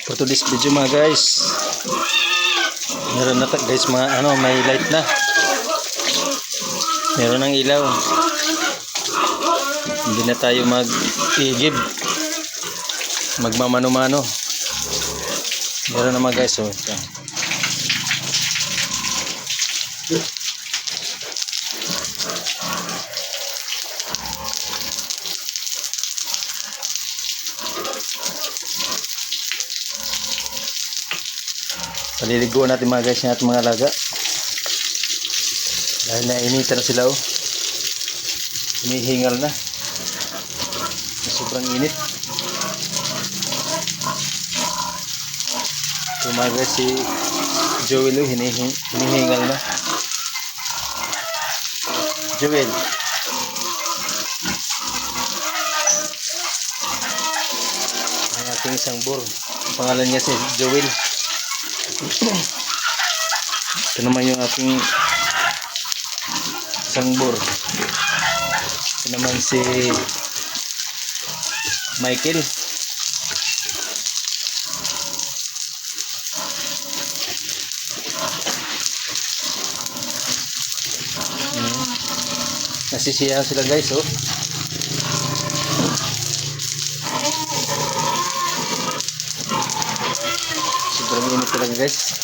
For today's video mga guys, meron na guys mga may light na, meron ng ilaw, hindi na tayo mag-igib, magmamano-mano. Meron na mga guys, so paliliguan natin mga guys yung ating mga alaga dahil nainitan na sila, hinihingal na sobrang init. So mga guys, si Joel hinihingal na. Joel, ang ating isang bur, pangalan niya si Joel. Ito naman yung aking sangbor. Ito naman si Michael. Nasisiyahan sila guys, oh. Sobrang init talaga guys.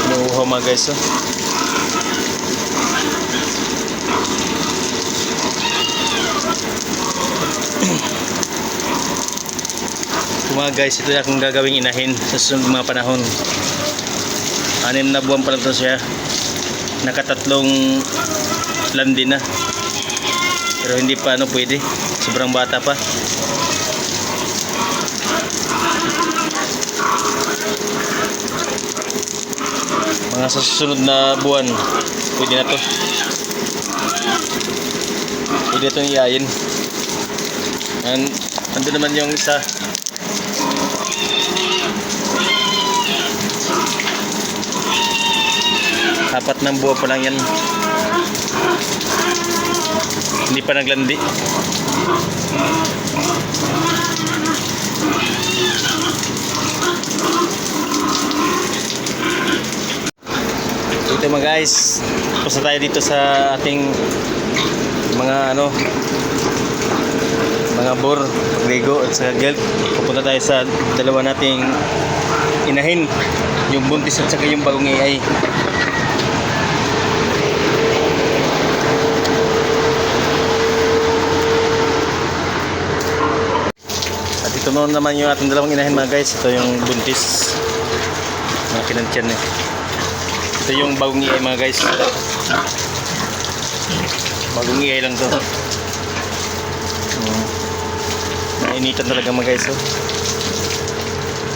Nauuhaw mga guys, oh. Mga guys, ito yung akong gagawing inahin sa susunod mga panahon. 6 na buwan pa lang ito siya, nakatatlong landi na, pero hindi pa pwede, sobrang bata pa. Mga sa susunod na buwan pwede na to, pwede itong iayin. Nandun naman yung isa, apat ng buwan pa lang yan, hindi pa naglandi. Ito mga guys, pusa tayo dito sa ating mga mga bor, ligo at sa gelt. Pupunta tayo sa dalawa nating inahin, yung buntis at saka yung bagong AI. At ito naman yung ating dalawang inahin mga guys. Ito yung buntis, mga kinantyan eh. Ito yung bagong AI mga guys, bagong AI lang to. Nainitan talaga mga guys, oh.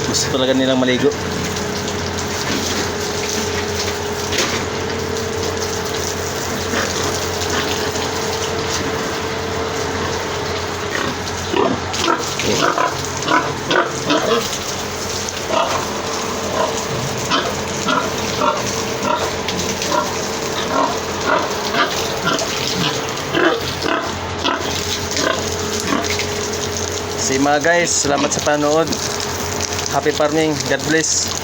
Gusto talaga nilang maligo. Mga guys, salamat sa panonood. Happy farming. God bless.